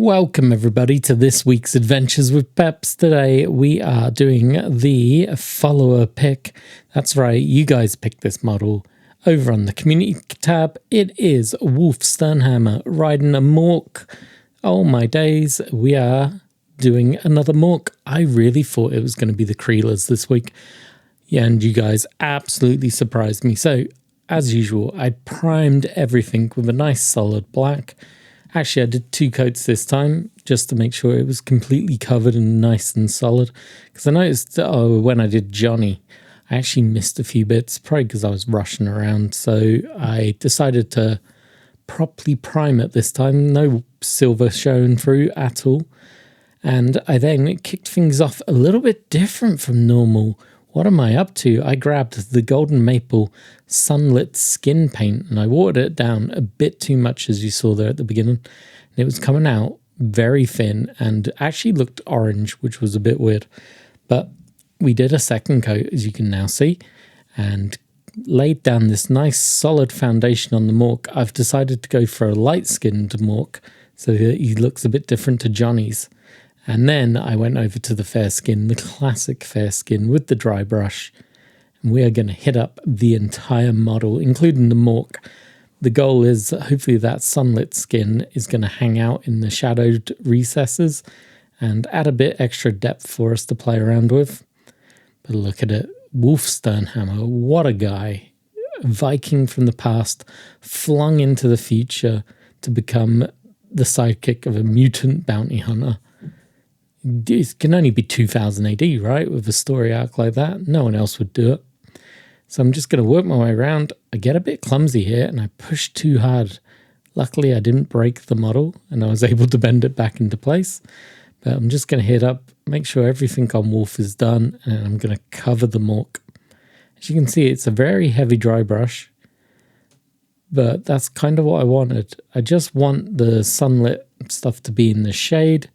Welcome everybody to this week's Adventures with Peps. Today we are doing the follower pick. That's right, you guys picked this model over on the community tab. It is Wulf Sternhammer riding a Mork. Oh my days, we are doing another Mork. I really thought it was going to be the Creelers this week. Yeah, and you guys absolutely surprised me. So, as usual, I primed everything with a nice solid black. Actually, I did 2 coats this time just to make sure it was completely covered and nice and solid. Because I noticed when I did Johnny, I actually missed a few bits, probably because I was rushing around. So I decided to properly prime it this time. No silver showing through at all. And I then kicked things off a little bit different from normal. What am I up to? I grabbed the Golden Maple Sunlit Skin Paint and I watered it down a bit too much, as you saw there at the beginning. And it was coming out very thin and actually looked orange, which was a bit weird. But we did a second coat, as you can now see, and laid down this nice solid foundation on the Mork. I've decided to go for a light-skinned Mork so that he looks a bit different to Johnny's. And then I went over to the fair skin, the classic fair skin with the dry brush. And we are going to hit up the entire model, including the Mork. The goal is hopefully that sunlit skin is going to hang out in the shadowed recesses and add a bit extra depth for us to play around with. But look at it. Wulf Sternhammer, what a guy. A Viking from the past, flung into the future to become the sidekick of a mutant bounty hunter. It can only be 2000 AD, right? With a story arc like that. No one else would do it. So I'm just going to work my way around. I get a bit clumsy here and I push too hard. Luckily, I didn't break the model and I was able to bend it back into place. But I'm just going to hit up, make sure everything on Wulf is done, and I'm going to cover the Mork. As you can see, it's a very heavy dry brush. But that's kind of what I wanted. I just want the sunlit stuff to be in the shade.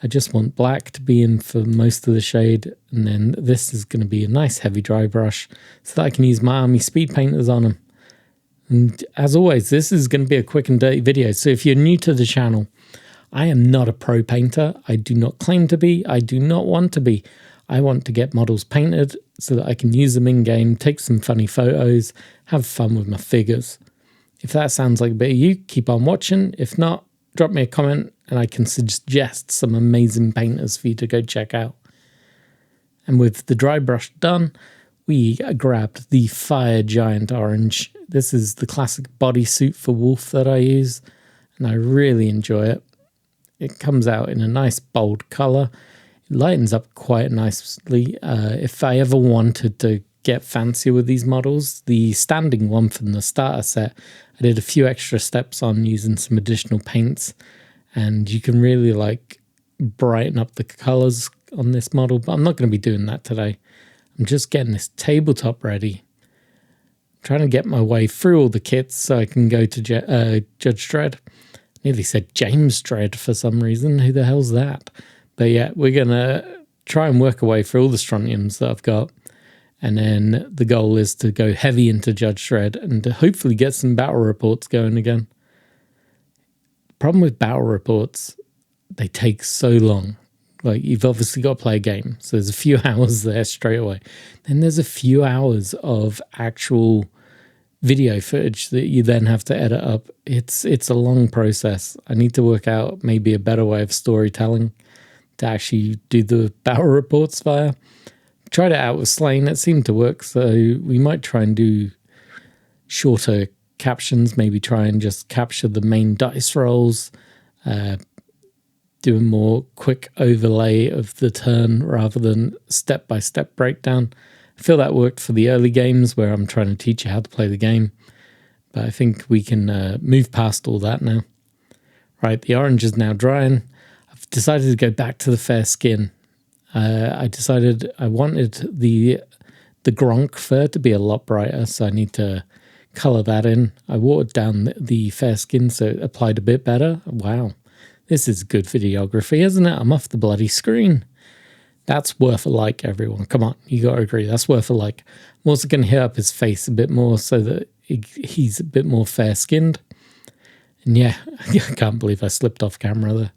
I just want black to be in for most of the shade, and then this is going to be a nice heavy dry brush so that I can use my army speed painters on them. And as always, this is going to be a quick and dirty video, so if you're new to the channel, I am not a pro painter. I do not claim to be. I do not want to be. I want to get models painted so that I can use them in-game, take some funny photos, have fun with my figures. If that sounds like a bit of you, keep on watching. If not, drop me a comment and I can suggest some amazing painters for you to go check out. And with the dry brush done, we grabbed the Fire Giant Orange. This is the classic bodysuit for Wulf that I use, and I really enjoy it. It comes out in a nice bold color. It lightens up quite nicely. If I ever wanted to get fancier with these models, the standing one from the starter set, I did a few extra steps on using some additional paints, and you can really like brighten up the colors on this model, but I'm not going to be doing that today. I'm just getting this tabletop ready. I'm trying to get my way through all the kits so I can go to Judge Dredd. Nearly said James Dredd for some reason. Who the hell's that? But yeah, we're going to try and work our way through all the Strontiums that I've got. And then the goal is to go heavy into Judge Dredd and to hopefully get some battle reports going again. The problem with battle reports, they take so long. Like, you've obviously got to play a game. So there's a few hours there straight away. Then there's a few hours of actual video footage that you then have to edit up. It's a long process. I need to work out maybe a better way of storytelling to actually do the battle reports via. Tried it out with Slain, it seemed to work, so we might try and do shorter captions, maybe try and just capture the main dice rolls, do a more quick overlay of the turn rather than step-by-step breakdown. I feel that worked for the early games where I'm trying to teach you how to play the game, but I think we can move past all that now. Right, the orange is now drying. I've decided to go back to the fair skin. I decided I wanted the Gronk fur to be a lot brighter, so I need to color that in. I watered down the fair skin so it applied a bit better. Wow, this is good videography, isn't it? I'm off the bloody screen. That's worth a like, everyone. Come on, you got to agree. That's worth a like. I'm also going to hit up his face a bit more so that he's a bit more fair-skinned. And yeah, I can't believe I slipped off camera there.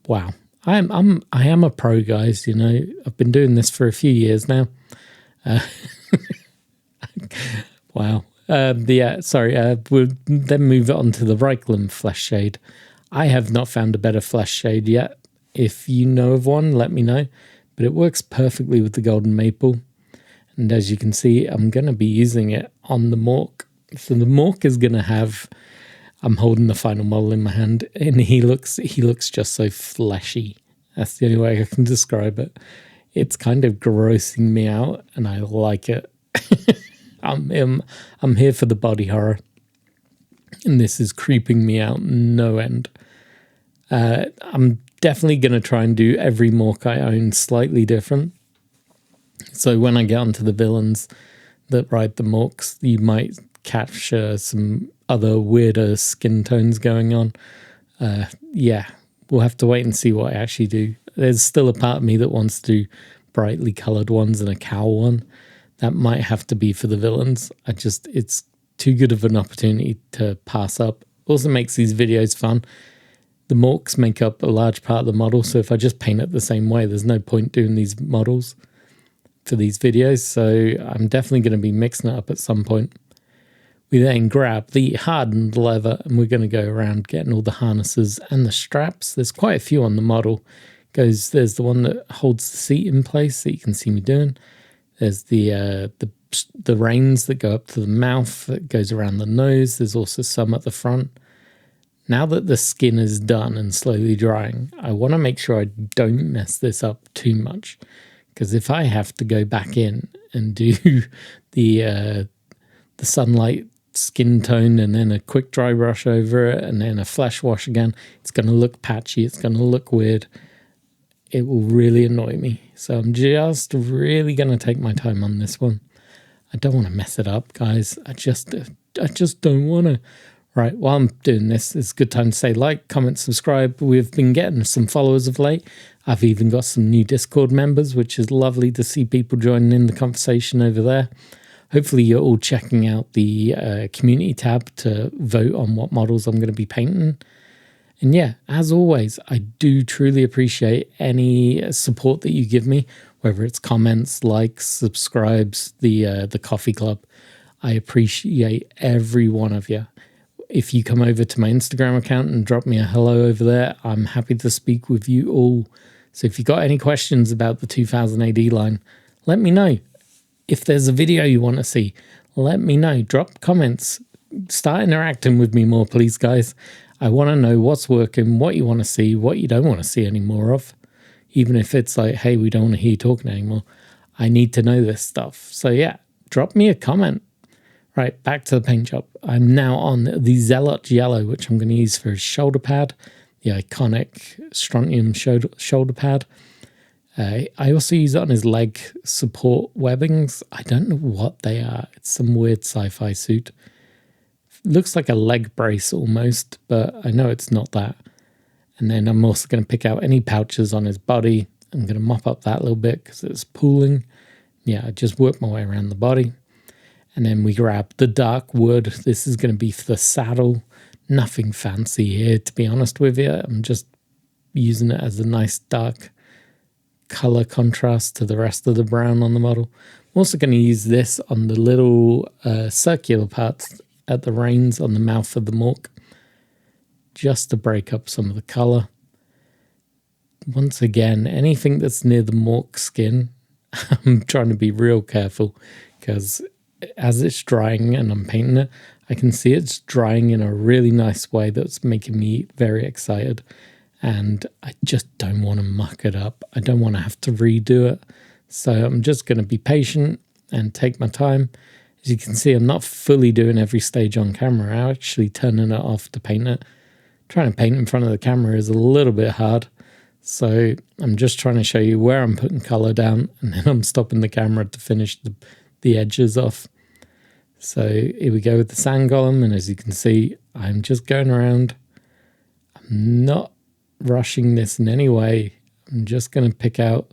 wow. I am a pro, guys. You know, I've been doing this for a few years now. Wow. We'll then move on to the Reikland flesh shade. I have not found a better flesh shade yet. If you know of one, let me know. But it works perfectly with the golden maple. And as you can see, I'm going to be using it on the Mork. So the Mork is going to have... I'm holding the final model in my hand, and he looks just so fleshy. That's the only way I can describe it. It's kind of grossing me out, and I like it. I'm here for the body horror, and this is creeping me out no end. I'm definitely going to try and do every Mork I own slightly different. So when I get onto the villains that ride the Morks, you might capture some other weirder skin tones going on. Yeah, we'll have to wait and see what I actually do. There's still a part of me that wants to do brightly colored ones and a cowl one. That might have to be for the villains. It's too good of an opportunity to pass up. Also makes these videos fun. The Morks make up a large part of the model, so if I just paint it the same way, there's no point doing these models for these videos. So I'm definitely going to be mixing it up at some point. We then grab the hardened leather, and we're going to go around getting all the harnesses and the straps. There's quite a few on the model. There's the one that holds the seat in place that you can see me doing. There's the reins that go up to the mouth that goes around the nose. There's also some at the front. Now that the skin is done and slowly drying, I want to make sure I don't mess this up too much, because if I have to go back in and do the sunlight skin tone and then a quick dry brush over it and then a flesh wash again, it's going to look patchy, it's going to look weird. It will really annoy me. So I'm just really going to take my time on this one. I don't want to mess it up, guys. I just don't want to. Right, while I'm doing this, it's a good time to say like, comment, subscribe. We've been getting some followers of late. I've even got some new Discord members, which is lovely to see people joining in the conversation over there. Hopefully you're all checking out the community tab to vote on what models I'm going to be painting. And yeah, as always, I do truly appreciate any support that you give me, whether it's comments, likes, subscribes, the coffee club. I appreciate every one of you. If you come over to my Instagram account and drop me a hello over there, I'm happy to speak with you all. So if you got any questions about the 2000 AD line, let me know. If there's a video you want to see, let me know. Drop comments. Start interacting with me more, please, guys. I want to know what's working, what you want to see, what you don't want to see any more of. Even if it's like, hey, we don't want to hear you talking anymore. I need to know this stuff. So yeah, drop me a comment. Right, back to the paint job. I'm now on the Zealot Yellow, which I'm going to use for his shoulder pad, the iconic Strontium shoulder pad. I also use it on his leg support webbings. I don't know what they are. It's some weird sci-fi suit. Looks like a leg brace almost, but I know it's not that. And then I'm also going to pick out any pouches on his body. I'm going to mop up that a little bit because it's pooling. Yeah, I just work my way around the body. And then we grab the dark wood. This is going to be for the saddle. Nothing fancy here, to be honest with you. I'm just using it as a nice dark color contrast to the rest of the brown on the model. I'm also going to use this on the little circular parts at the reins on the mouth of the Mork, just to break up some of the color. Once again, anything that's near the Mork skin, I'm trying to be real careful, because as it's drying and I'm painting it, I can see it's drying in a really nice way that's making me very excited. And I just don't want to muck it up. I don't want to have to redo it. So I'm just going to be patient and take my time. As you can see, I'm not fully doing every stage on camera. I'm actually turning it off to paint it. Trying to paint in front of the camera is a little bit hard. So I'm just trying to show you where I'm putting color down, and then I'm stopping the camera to finish the edges off. So here we go with the sand golem, and as you can see, I'm just going around. I'm not rushing this in any way. I'm just going to pick out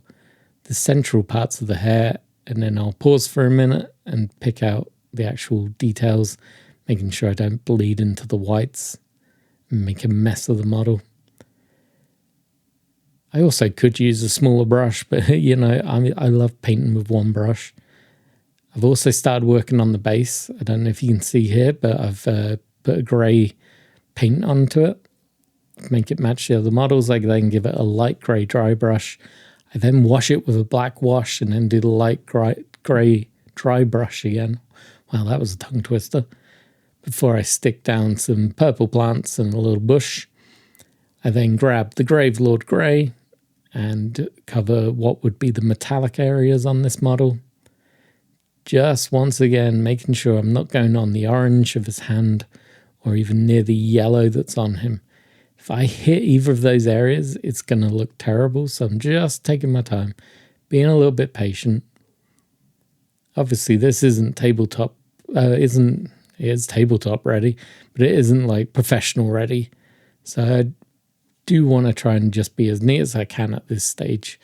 the central parts of the hair, and then I'll pause for a minute and pick out the actual details, making sure I don't bleed into the whites and make a mess of the model. I also could use a smaller brush, but you know, I love painting with one brush. I've also started working on the base. I don't know if you can see here, but I've put a grey paint onto it. Make it match the other models, like then give it a light grey dry brush. I then wash it with a black wash and then do the light grey dry brush again. Wow, that was a tongue twister. Before I stick down some purple plants and a little bush, I then grab the Gravelord Grey and cover what would be the metallic areas on this model. Just once again, making sure I'm not going on the orange of his hand or even near the yellow that's on him. If I hit either of those areas, it's going to look terrible. So I'm just taking my time, being a little bit patient. Obviously, this isn't tabletop, it is tabletop ready, but it isn't like professional ready. So I do want to try and just be as neat as I can at this stage.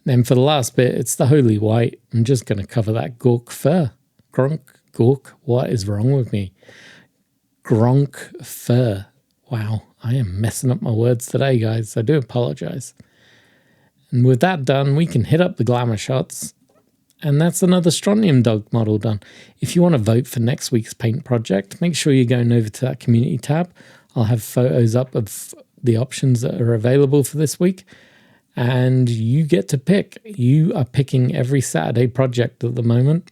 And then for the last bit, it's the Holy White. I'm just going to cover that Gork fur. Gork, what is wrong with me? Gronk fur. Wow, I am messing up my words today, guys. I do apologize. And with that done, we can hit up the glamour shots. And that's another Strontium Dog model done. If you want to vote for next week's paint project, make sure you're going over to that community tab. I'll have photos up of the options that are available for this week. And you get to pick. You are picking every Saturday project at the moment.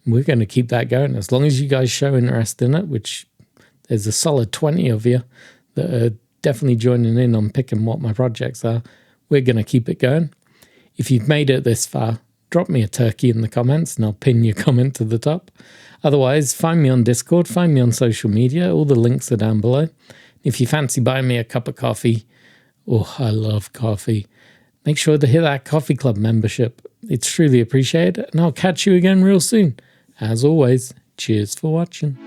And we're going to keep that going. As long as you guys show interest in it, which there's a solid 20 of you that are definitely joining in on picking what my projects are, we're going to keep it going. If you've made it this far, drop me a turkey in the comments and I'll pin your comment to the top. Otherwise, find me on Discord, find me on social media. All the links are down below. If you fancy buying me a cup of coffee, oh, I love coffee, make sure to hit that coffee club membership. It's truly appreciated, and I'll catch you again real soon. As always, cheers for watching.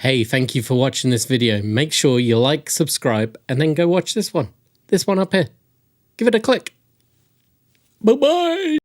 Hey, thank you for watching this video. Make sure you like, subscribe, and then go watch this one. This one up here. Give it a click. Bye-bye.